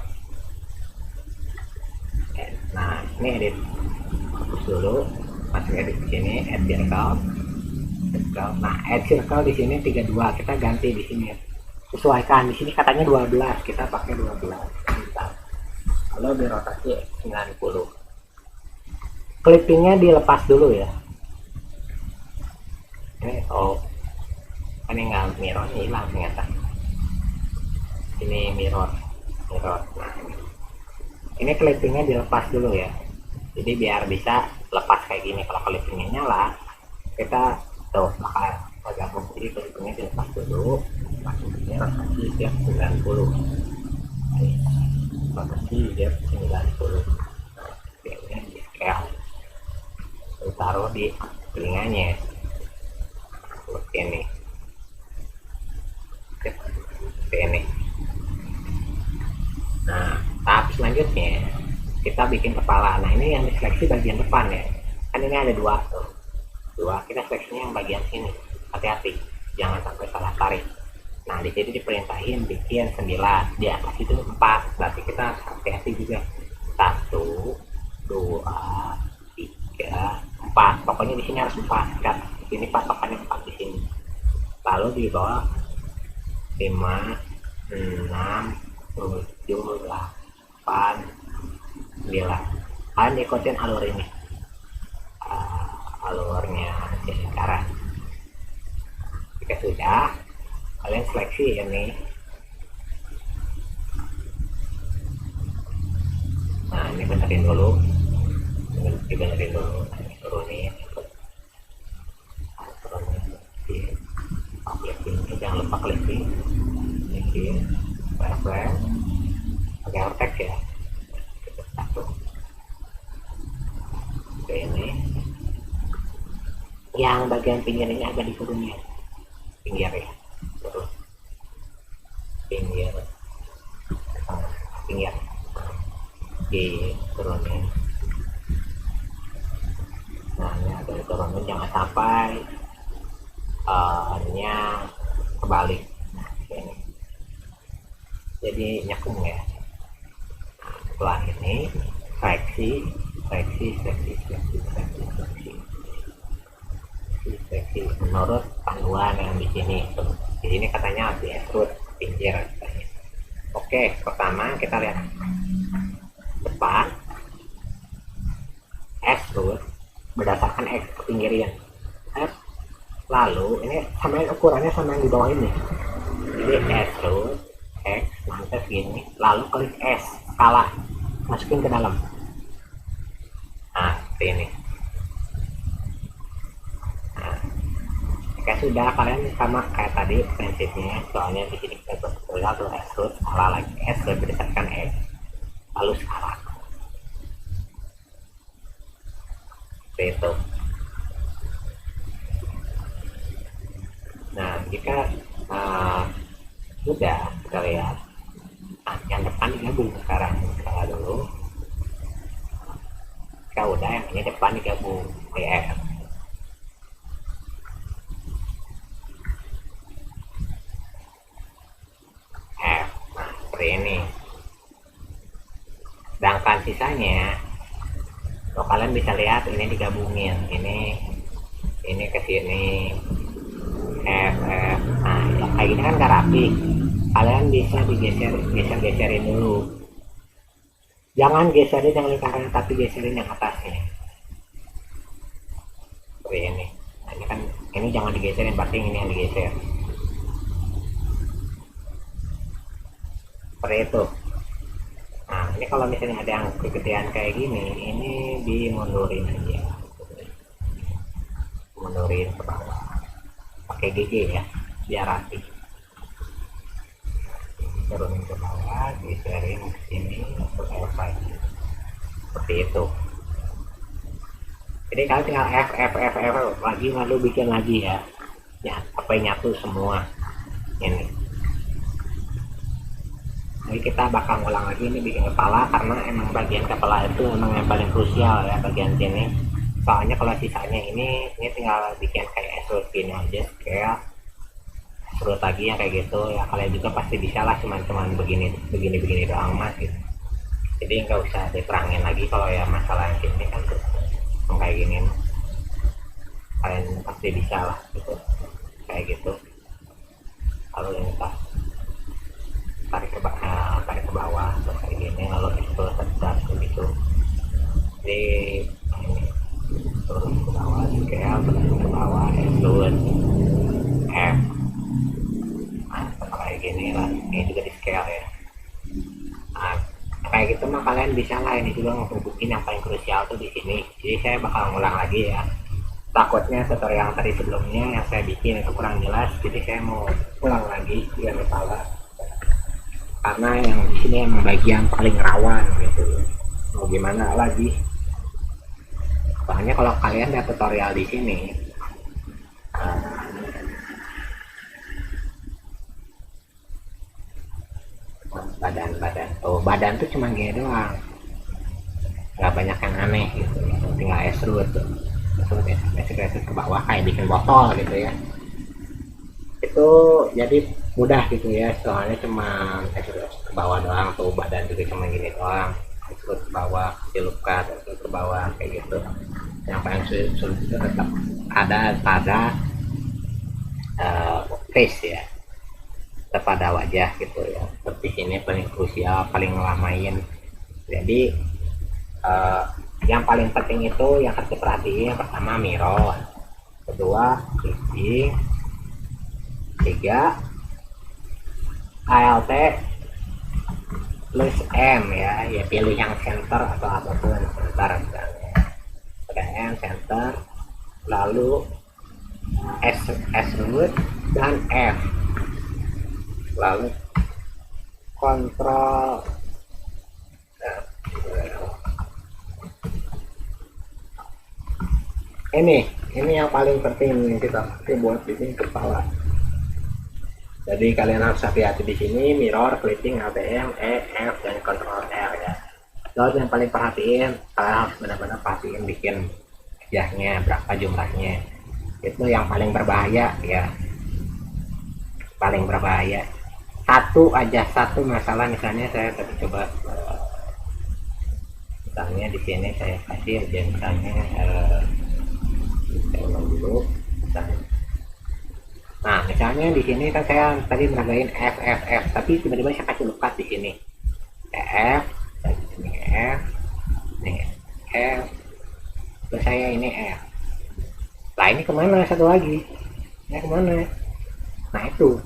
Nah ini edit fokus dulu, masuk edit di sini, add circle. Nah add circle di sini 32, kita ganti di sini, sesuaikan. Di sini katanya 12, kita pakai 12. Lalu dirotasi 90. Clippingnya dilepas dulu ya. Ini ini nggak mirror, hilang ternyata. Ini mirror. Nah ini clippingnya dilepas dulu ya, jadi biar bisa lepas kayak gini. Kalau clippingnya nyala, kita tuh bakal gabung. Jadi clippingnya dilepas dulu, ini rotasi dia 90, rotasi dia 90. Nah ini di scale, taruh di telinganya seperti ini. Nah tahap selanjutnya kita bikin kepala. Nah ini yang diseleksi bagian depan ya, kan ini ada dua tuh, kita seleksinya yang bagian sini. Hati-hati jangan sampai salah tarik. Nah di sini diperintahin bikin 9, di atas itu 4, berarti kita hati-hati juga. 1 2 3 4, pokoknya di sini harus 4 kan. Di sini patokannya 4 di sini. Lalu di bawah 5 6 7 8 9. Kalian ikutin alur ini, alurnya sekarang. Jika sudah, kalian seleksi ini benerin dulu, turunin, clipping, jangan lupa clipping, frame, pakai ortex ya, satu. Oke, ini yang bagian pinggirnya agak diturunin, pinggir ya, turun, pinggir, diturunin. Nah, ini agak diturunin, jangan sampai nya kebalik. Nah, ini jadi nyekung ya. Nah, setelah ini seleksi menurut panduan yang di sini. Di sini katanya di extrude pinggir. Oke, pertama kita lihat depan extrude berdasarkan X kepinggiran. Lalu ini sama ukurannya sama yang di bawah ini. Jadi extrude X nanti segini, lalu klik S skala, masukin ke dalam. Nah, seperti ini. Nah, jika sudah, kalian sama kayak tadi prinsipnya, soalnya di sini kita tutorial tuh extrude skala lagi, extrude berdasarkan X, lalu skala. Seperti itu. Nah, jika sudah, kita lihat. Nah, yang depan digabung sekarang. Skala dulu. Jika udah, yang ini depan digabung. F. F. Nah, seperti ini. Sedangkan sisanya, kalau kalian bisa lihat, ini digabungin. Ini ke sini. F. Nah, kayak gini kan gak rapi. Kalian bisa geserin dulu. Jangan geserin yang lingkaran, tapi geserin yang atasnya. Seperti ini. Nah, ini kan ini jangan digeserin, berarti ini yang digeser. Seperti itu. Nah, ini kalau misalnya ada yang kegedean kayak gini, ini dimundurin aja. Mundurin ke bawah. Pakai GG ya, biar rapi. Turunin ke bawah, geserin ke sini untuk F5. Seperti itu. Jadi kalian tinggal F lagi, lalu bikin lagi ya. Ya, sampai nyatu semua. Ini. Jadi kita bakal ngulang lagi ini bikin kepala, karena emang bagian kepala itu emang yang paling krusial ya, bagian sini. Soalnya kalau sisanya ini tinggal bikin kayak extrude gini aja, kayak extrude lagi yang kayak gitu ya. Kalian juga pasti bisa lah, cuman begini doang mas gitu. Jadi nggak usah diterangin lagi kalau ya masalah yang ini kan kayak gini, kalian pasti bisa lah gitu, kayak gitu. Lalu yang kita tarik ke bawah kayak gini, lalu extrude sedap begitu. Jadi ini turun ke bawah, scale, turun ke bawah, extrude F. Nah, kayak gini lah, ini juga di scale ya. Nah, kayak gitu mah kalian bisa lah. Ini juga ngebukin yang paling krusial tuh di sini. Jadi saya bakal ngulang lagi ya. Takutnya tutorial yang tadi sebelumnya yang saya bikin itu kurang jelas, jadi saya mau ulang lagi biar kepala. Karena yang di sini emang bagian paling rawan gitu. Mau gimana lagi? Soalnya kalau kalian lihat tutorial di sini, badan tuh cuma gini doang, nggak banyak yang aneh gitu. Tinggal extrude tuh, extrude ke bawah kayak bikin botol gitu ya. Itu jadi mudah gitu ya, soalnya cuma extrude ke bawah doang tuh, badan juga cuma gini doang. Extrude ke bawah, silukat, extrude ke bawah kayak gitu. Yang paling sulit itu tetap ada pada face ya, tetap pada wajah gitu ya. Seperti ini paling krusial, paling ngelamain. Jadi yang paling penting itu yang harus diperhatiin, yang pertama mirror, kedua clipping, tiga ALT, plus M ya, ya pilih yang center atau apapun center misalnya, ada M center, lalu S root dan F, lalu kontrol. Nah, ini yang paling penting kita pakai buat bikin kepala. Jadi kalian harus hati-hati di sini, mirror, clipping, ATM, E, F, dan Ctrl R ya. Lalu yang paling perhatiin, kalian harus benar-benar perhatiin bikin wajahnya berapa jumlahnya. Itu yang paling berbahaya ya. Paling berbahaya. Satu masalah, misalnya saya tadi coba misalnya di sini saya kasih aja misalnya saya ulang dulu misalnya. Nah, misalnya di sini kan saya tadi meragain F, tapi tiba-tiba saya kasih lepas di sini. F, dan di sini F, ini F, terus saya ini F. Nah, ini kemana satu lagi? Ini kemana? Nah, itu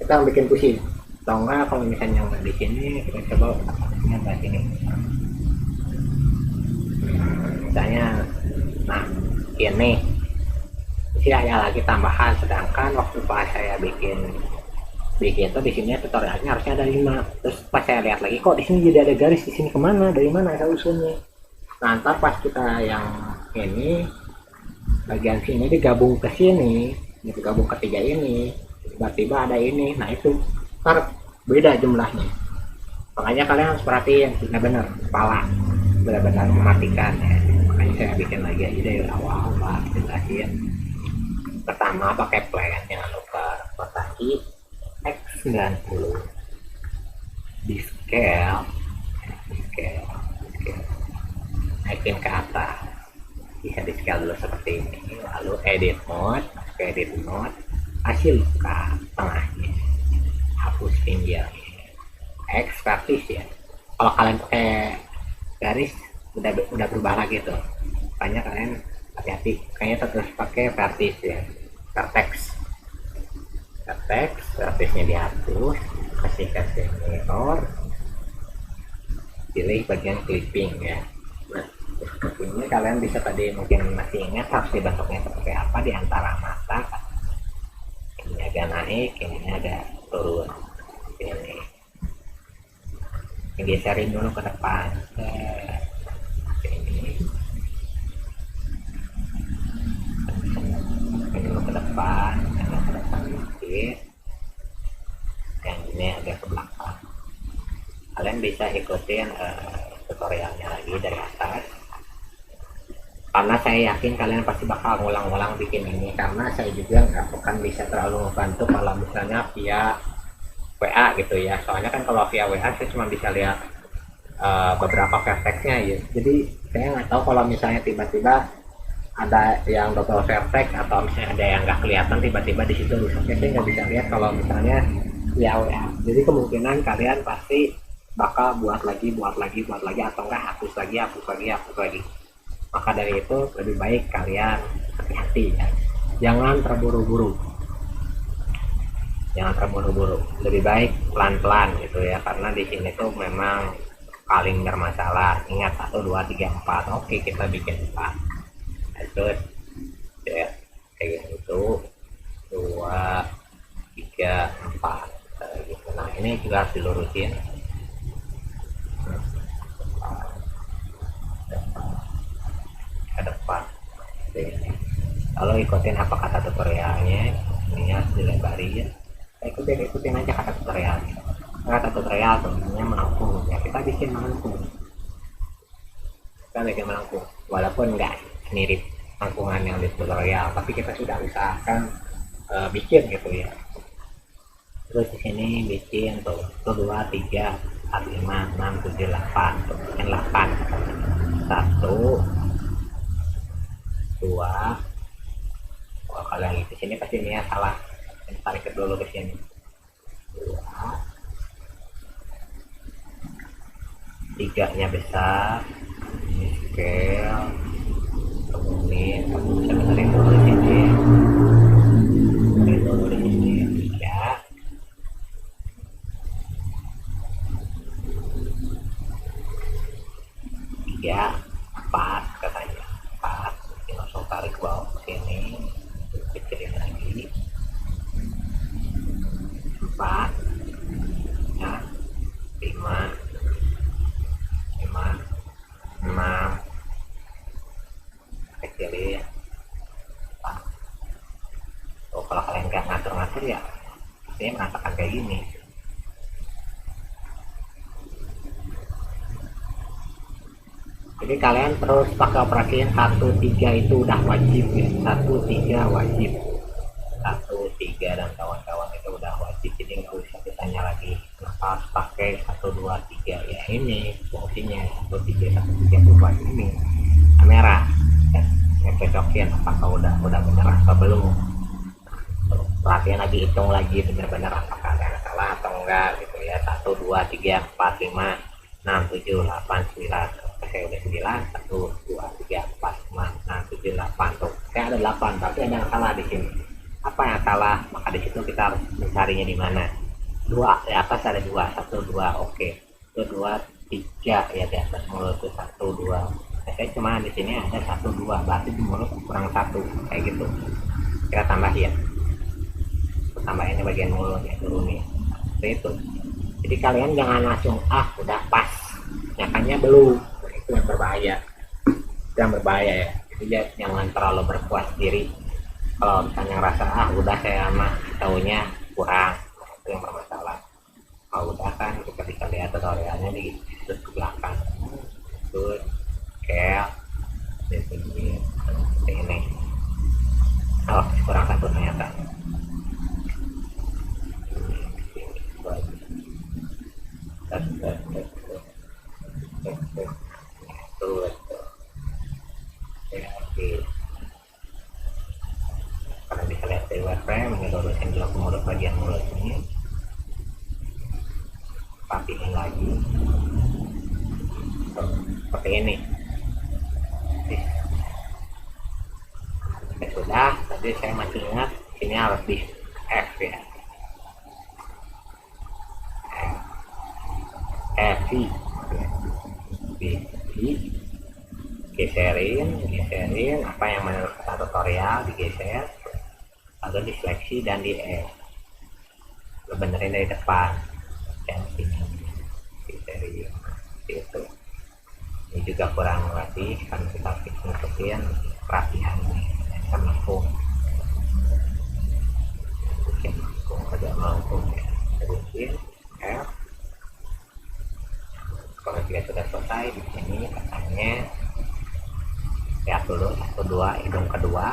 kita bikin pusing. Atau enggak kalau misalnya di sini kita coba di sini. Misalnya, nah ini sih ada lagi tambahan, sedangkan waktu pas saya bikin tuh di sini tutorialnya harusnya ada 5, terus pas saya lihat lagi kok di sini jadi ada garis, di sini kemana, dari mana saya usulnya. Nah, ntar pas kita yang ini bagian sini digabung ke sini, digabung ketiga ini, tiba-tiba ada ini, nah itu ntar beda jumlahnya. Makanya kalian harus perhatiin benar-benar kepala, benar-benar mematikan ya. Makanya saya bikin lagi aja dari awal lah, jelasin. Pertama pakai plan, jangan lupa rotasi X90 di scale naikin ke atas, bisa di scale dulu seperti ini, lalu edit mode, hasil ke tengahnya, hapus pinggirnya, X vertis ya. Kalau kalian pakai garis udah berubah lagi tuh, makanya kalian hati-hati, kayaknya terus pakai vertis ya, vertisnya dihapus, kasih mirror, pilih bagian clipping ya. Nah, ini kalian bisa tadi mungkin masih ingat harus dibentuknya seperti apa di antara mata. Ini agak naik, ini ada turun, ini geserin dulu ke depan. Ke depan sedikit, yang ini agak ke belakang. Kalian bisa ikutin tutorialnya lagi dari atas, karena saya yakin kalian pasti bakal ngulang-ngulang bikin ini, karena saya juga nggak akan bisa terlalu membantu kalau misalnya via WA gitu ya. Soalnya kan kalau via WA saya cuma bisa lihat beberapa vertexnya ya, jadi saya nggak tahu kalau misalnya tiba-tiba ada yang double vertex atau misalnya ada yang nggak kelihatan tiba-tiba di situ rusaknya, saya nggak bisa lihat kalau misalnya via WA. Jadi kemungkinan kalian pasti bakal buat lagi atau enggak hapus lagi. Maka dari itu lebih baik kalian hati-hati ya, jangan terburu-buru, lebih baik pelan-pelan gitu ya, karena di sini tuh memang paling bermasalah. Ingat 1 2 3 4, oke kita bikin 4, terus ya kayak gitu 2 3 4 gitu. Nah, ini juga harus dilurusin ke depan. Kalau ikutin apa kata tutorialnya, ini harus dilebarin ya. Ikutin aja kata tutorialnya. Kata tutorial sebenarnya melengkung ya, kita bikin melengkung, walaupun enggak mirip melengkungan yang di tutorial, tapi kita sudah usahakan bikin gitu ya. Terus di sini bikin tuh 2 3 4 5 6 7 8, tuh bikin 8, 1 2. Kalau kalian di sini pasti ini ya salah, tarik dulu ke sini 2, 3 nya besar, ini scale, kemudian kamu bisa benerin dulu di sini, 3, ya pas katanya pas, ini langsung tarik bawah ke sini, kecilin lagi 4 ya, 5 5 6 kecilin. Oh, kalau kalian nggak ngatur-ngatur ya saya mengatakan kayak gini. Jadi kalian terus pakai operasiin 1 3 itu udah wajib ya, 1 3 wajib, 1 3 dan kawan-kawan itu udah wajib. Jadi nggak usah ditanya lagi kenapa harus pakai 1 2 3 ya, ini fungsinya 1 3 1 3 itu buat ini kamera ya, ngecocokin apakah udah bener atau belum. Perhatian lagi, hitung lagi bener-bener apakah ada salah atau enggak gitu ya. 1 2 3 4 5 6 7 8 9. Saya udah 9, 1 2 3 4 5 6 7 8 tuh. Saya ada 8, tapi ada yang salah di sini. Apa yang salah? Maka di situ kita harus mencarinya di mana. 2 di atas ada 2, 1 2, oke. Itu 2 3 ya di atas mulut itu 1 2. Nah, saya cuma di sini ada 1 2, berarti di mulut kurang 1 kayak gitu. Kita tambahin. Tambahin bagian mulut ya, turunin. Seperti itu. Jadi kalian jangan langsung udah pas, nyakanya belum. Itu yang berbahaya, ya. Jadi jangan terlalu berpuas diri. Kalau misalnya ngerasa udah saya mah taunya kurang, itu yang bermasalah. Kalau udah kan kita bisa lihat tutorialnya di belakang. Terus kayak seperti ini. Oh, kurang 1 ternyata. Karena bisa lihat dari wireframe menyeluruhkan juga mulut, bagian mulut ini rapiin lagi seperti ini. Ya sudah, tadi saya masih ingat ini harus di F ya, F geserin apa yang menurut kata tutorial digeser, lalu diseleksi dan di lo benerin dari depan dan sini geserin itu. Ini juga kurang rapi kan, kita masukin rapihan kan melengkung, agak melengkung ya, terusin F. Kalau dia sudah selesai di sini katanya lihat dulu 1 2 hidung kedua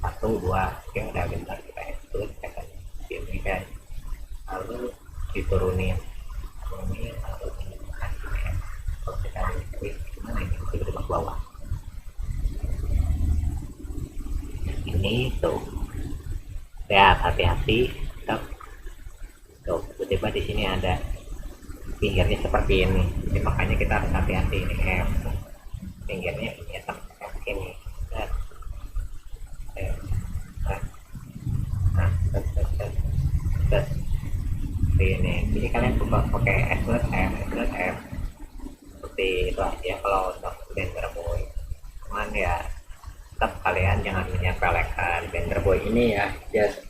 1 2, oke udah bentar kita extrude katanya sini kan, lalu diturunin lalu kalau kita klik gimana ini kita ke bawah ini tuh lihat, hati-hati tuh tiba-tiba di sini ada pinggirnya seperti ini, jadi makanya kita harus hati-hati ini F pinggirnya ini ya, ini ini. Jadi kalian buka pakai extrude F seperti itu aja kalau untuk Blender Boy. Cuman ya tetap kalian jangan menyepelekan Blender Boy ini ya,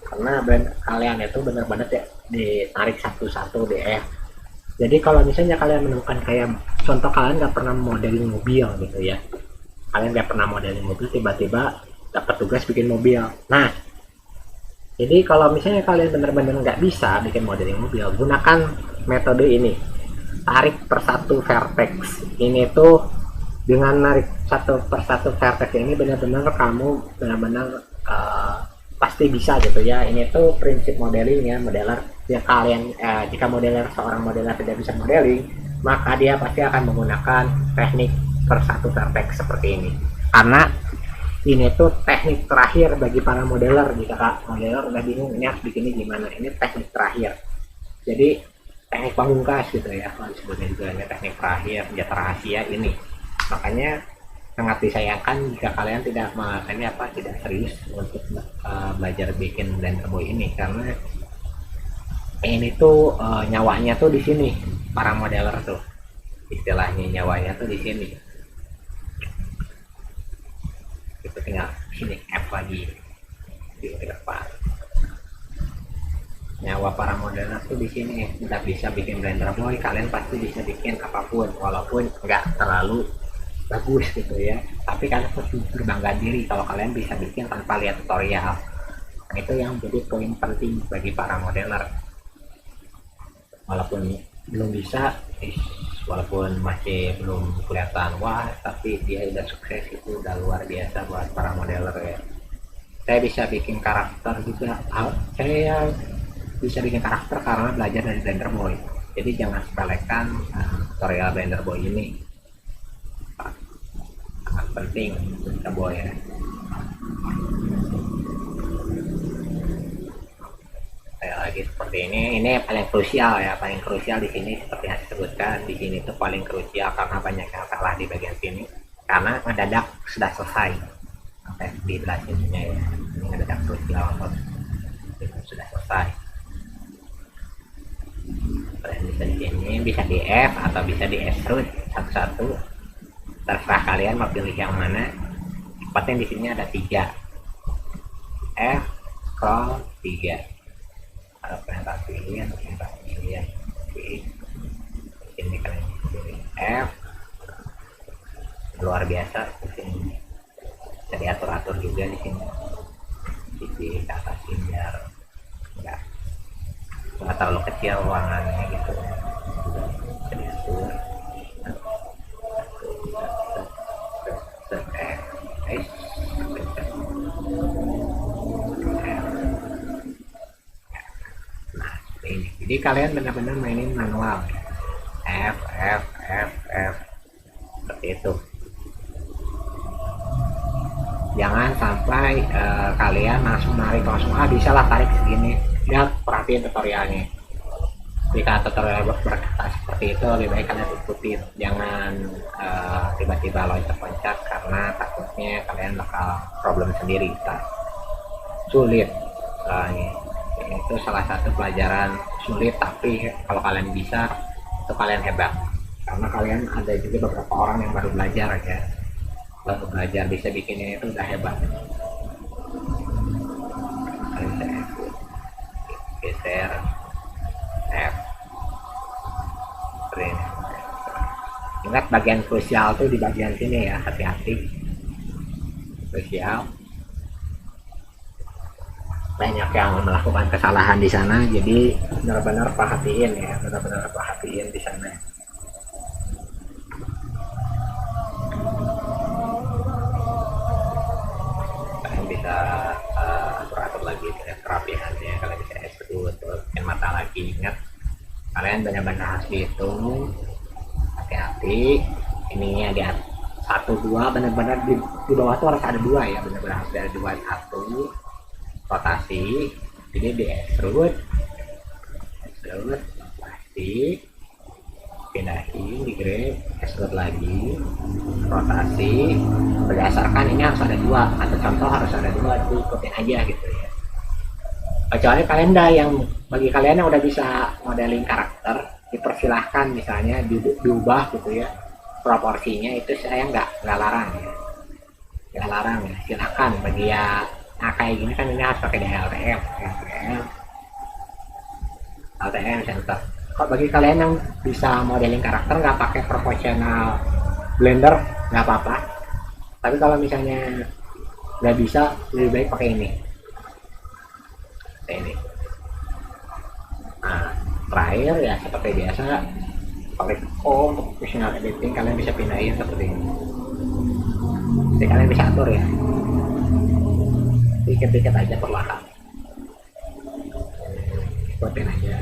karena kalian itu benar-benar ya ditarik satu-satu di F. Jadi kalau misalnya kalian menemukan kayak contoh kalian nggak pernah modeling mobil gitu ya, kalian nggak pernah modeling mobil, tiba-tiba dapat tugas bikin mobil. Nah, jadi kalau misalnya kalian benar-benar nggak bisa bikin modeling mobil, gunakan metode ini, tarik per satu vertex. Ini tuh dengan narik 1 per 1 vertex ini benar-benar kamu benar-benar pasti bisa gitu ya. Ini tuh prinsip modeling ya, modeler ya kalian jika seorang modeler tidak bisa modeling, maka dia pasti akan menggunakan teknik per 1 vertex seperti ini, karena ini tuh teknik terakhir bagi para modeler. Jika modeler udah bingung ini harus bikinnya gimana, ini teknik terakhir, jadi teknik pamungkas gitu ya, kalau disebutnya juga ini teknik terakhir, senjata rahasia ini. Makanya sangat disayangkan jika kalian tidak tidak serius untuk belajar bikin Blender Boy ini, karena ini tuh nyawanya tuh di sini, para modeler tuh istilahnya nyawanya tuh di sini. itu tinggal sini F lagi di depan. Nyawa para modeler tuh di sini nggak bisa bikin Blender Boy, kalian pasti bisa bikin apapun walaupun nggak terlalu bagus gitu ya, tapi kalian pasti berbangga diri kalau kalian bisa bikin tanpa lihat tutorial. Nah, itu yang jadi poin penting bagi para modeler. Walaupun belum bisa, walaupun masih belum kelihatan wah, tapi dia udah sukses, itu udah luar biasa buat para modeler ya. Saya bisa bikin karakter juga, saya bisa bikin karakter karena belajar dari Blender Boy. Jadi jangan sepelekan tutorial Blender Boy ini, sangat penting untuk kita Boy ya. Kayak lagi seperti ini paling krusial ya, paling krusial di sini seperti yang disebutkan di sini tuh paling krusial karena banyak yang salah di bagian sini karena mendadak sudah selesai. Sampai di belah sininya ya, ini mendadak krusial sudah selesai. Kalian bisa di sini, bisa di F atau bisa di extrude satu-satu, terserah kalian mau pilih yang mana. Seperti di sini ada 3 F scroll 3, ada presentasi ini, ada presentasi ini ya. Di sini kalian pilih F, luar biasa di sini. Bisa diatur-atur juga di sini, di atasin biar nggak terlalu kecil ruangannya gitu, bisa diatur. Nah ini, jadi kalian benar-benar mainin manual F seperti itu. Jangan sampai kalian langsung bisa lah tarik segini. Lihat, perhatiin tutorialnya. Jika tutorial berkata seperti itu, lebih baik kalian ikutin. Jangan tiba-tiba loncat-loncat karena takutnya kalian bakal problem sendiri. Sulit soalnya. Itu salah satu pelajaran sulit, tapi kalau kalian bisa, itu kalian hebat. Karena kalian ada juga beberapa orang yang baru belajar ya. Baru belajar bisa bikinnya itu udah hebat. Geser F print. Ingat bagian krusial tuh di bagian sini ya, hati-hati krusial. Banyak yang melakukan kesalahan di sana, jadi benar-benar perhatiin ya, benar-benar perhatiin di sana. Kalian bisa atur lagi kerapihannya, kalian bisa extrude bikin mata lagi. Ingat, kalian benar-benar harus dihitung, hati-hati. Ininya di 1 2 benar-benar di bawah tuh harus ada 2 ya, benar-benar harus ada 2. 1 rotasi, jadi di extrude plastik, pindahin di grab, extrude lagi, rotasi. Berdasarkan ini harus ada 2 atau contoh harus ada 2, itu ikutin aja gitu ya. Kecuali kalian yang bagi kalian yang udah bisa modeling karakter, dipersilahkan misalnya diubah gitu ya proporsinya, itu saya nggak larang ya, silahkan bagi ya. Nah kayak gini kan ini harus pakai LTM center. Kok bagi kalian yang bisa modeling karakter nggak pakai proporsional Blender nggak apa-apa, tapi kalau misalnya nggak bisa, lebih baik pakai ini. Nah terakhir ya seperti biasa, pakai untuk professional editing kalian bisa pindahin seperti ini. Jadi kalian bisa atur ya, dikit-dikit aja perlahan, ikutin aja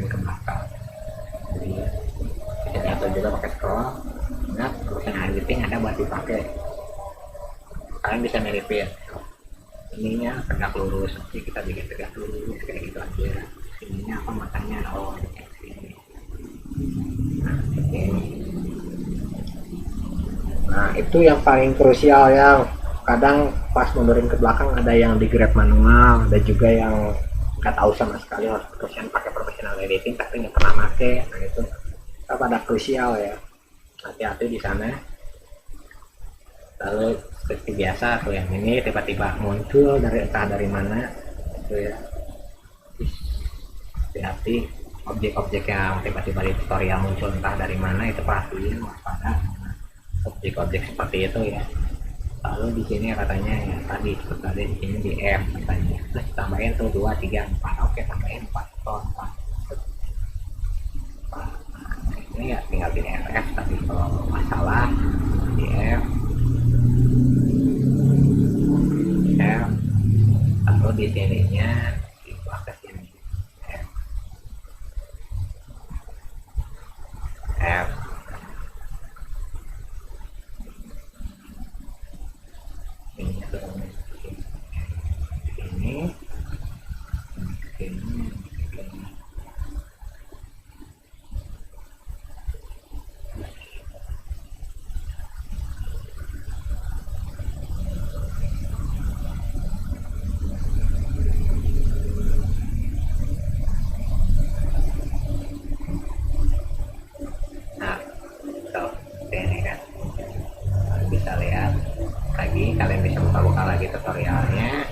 ke belakang. Jadi bisa diatur juga pakai scroll. Ingat, professional editing ada buat dipakai. Kalian bisa miripin ininya tegak lurus, jadi kita bikin tegak lurus kayak gitu aja. Ininya apa matanya, oh sini. Nah seperti ini. Nah itu yang paling krusial ya. Kadang pas mundurin ke belakang ada yang di grab manual, ada juga yang nggak tahu sama sekali harus pakai professional editing tapi nggak pernah pakai. Nah itu pada krusial ya. hati-hati di sana. Lalu seperti biasa tuh yang ini tiba-tiba muncul dari entah dari mana itu ya, hati-hati objek-objek yang tiba-tiba di tutorial muncul entah dari mana itu pastiin waspada objek-objek seperti itu ya. Lalu di sini katanya ya tadi seperti di sini di F katanya, terus tambahin tuh 2 3 4, oke tambahin 4 ton 4. Nah, ini ya tinggal di FF, tapi kalau masalah di F lalu di sininya dibuat ke sini F F ini bisa lihat lagi, kalian bisa buka-buka lagi tutorialnya.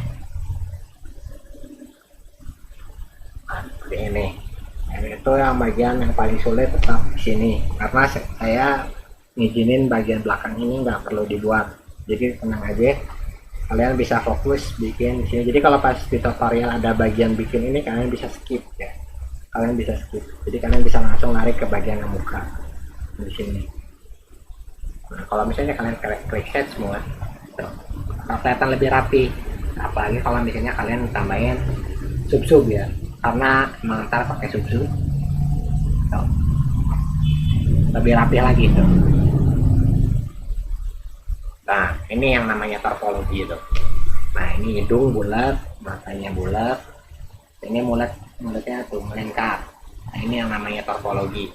Nah, seperti ini itu yang bagian yang paling sulit tetap di sini karena saya ngizinin bagian belakang ini nggak perlu dibuat, jadi tenang aja, kalian bisa fokus bikin di sini. Jadi kalau pas di tutorial ada bagian bikin ini kalian bisa skip ya, kalian bisa skip, jadi kalian bisa langsung lari ke bagian yang muka di sini. Nah, kalau misalnya kalian klik set semua kelihatan lebih rapi, apalagi kalau misalnya kalian tambahin sub ya, karena mengantar pakai sub lebih rapi lagi tuh. Nah ini yang namanya morfologi itu. Nah ini hidung bulat, matanya bulat, ini mulutnya tuh melingkar. Nah ini yang namanya morfologi,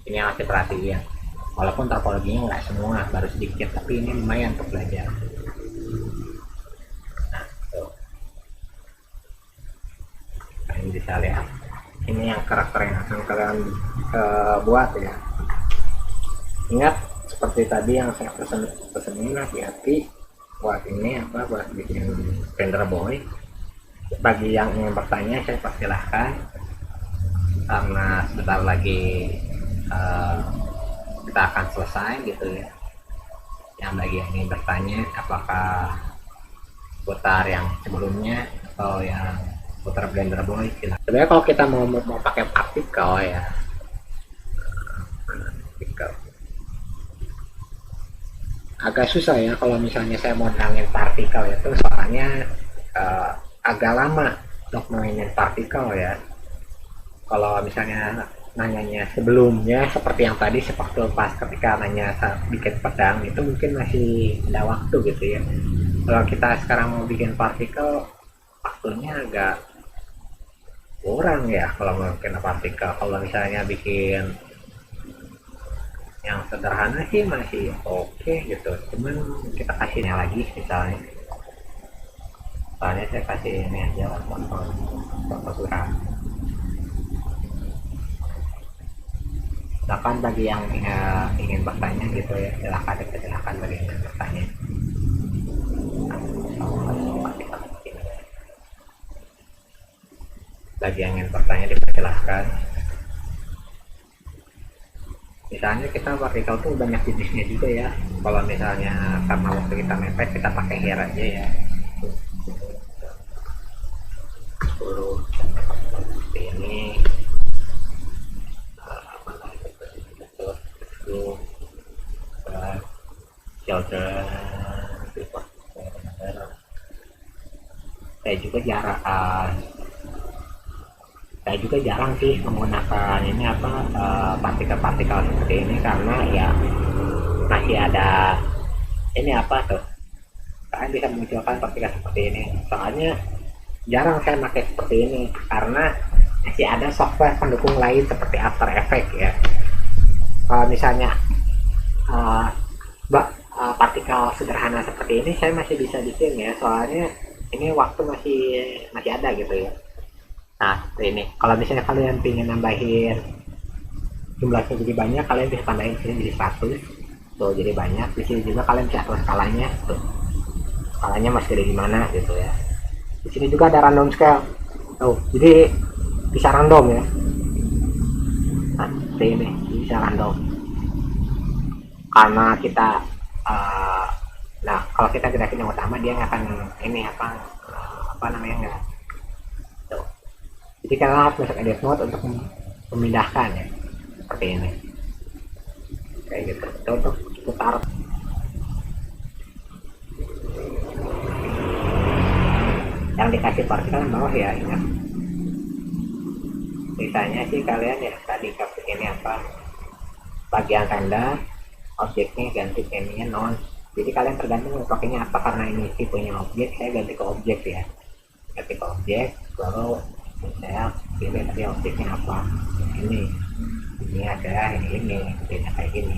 ini yang harus diperhatiin. Walaupun morfologinya nggak semua, baru sedikit, tapi ini lumayan untuk belajar. Nah tuh kalian bisa lihat ini yang karakter yang akan kalian buat ya. Ingat seperti tadi yang saya pesenin, hati-hati buat ini apa, buat bikin Blender Boy. Bagi yang ingin bertanya saya persilahkan, karena sebentar lagi kita akan selesai gitu ya. Yang bagi yang ingin bertanya apakah putar yang sebelumnya atau yang putar Blender Boy, silahkan. Sebenarnya kalau kita mau pakai partikel ya, agak susah ya kalau misalnya saya mau nangin partikel itu, soalnya agak lama untuk mainin partikel ya. Kalau misalnya nanyanya sebelumnya seperti yang tadi, seperti pas ketika nanya saat bikin pedang itu mungkin masih ada waktu gitu ya. Kalau kita sekarang mau bikin partikel, waktunya agak kurang ya kalau mau bikin partikel. Kalau misalnya bikin yang sederhana sih masih oke gitu, cuman kita kasihnya lagi misalnya saya kasih ini aja contoh surat. Silakan bagi yang ingin bertanya gitu ya, silakan bagi yang ingin bertanya. Bagi yang ingin bertanya dipersilahkan. Misalnya kita partikel tuh banyak jenisnya juga ya. Kalau misalnya karena waktu kita mepet, kita pakai hair aja ya. 10 seperti ini. Children. Saya juga jarang sih menggunakan ini apa partikel-partikel seperti ini, karena ya masih ada ini apa tuh, kalian bisa munculkan partikel seperti ini. Soalnya jarang saya pakai seperti ini karena masih ada software pendukung lain seperti After Effects ya. Kalau misalnya partikel sederhana seperti ini saya masih bisa bikin ya, soalnya ini waktu masih ada gitu ya. Nah ini kalau misalnya kalian ingin nambahin jumlahnya jadi banyak, kalian bisa tandain di sini jadi 100 tuh, jadi banyak. Di sini juga kalian bisa atur skalanya tuh, skalanya masih ada di mana gitu ya. Di sini juga ada random scale tuh, jadi bisa random ya. Nah seperti ini bisa random karena kita nah kalau kita gerakin yang utama dia nggak akan ini apa namanya nggak tuh. Jadi kalian harus masuk edit mode untuk memindahkan ya, seperti ini kayak gitu. Itu untuk putar. Yang dikasih partikel bawah ya, ingat sisanya sih kalian ya tadi klik ini apa bagian render objeknya ganti ininya non. Jadi kalian tergantung pakainya apa, karena ini tipenya objek saya ganti ke objek ya, ganti ke objek lalu saya pilih tadi objeknya apa, ini ada ini beda kayak gini.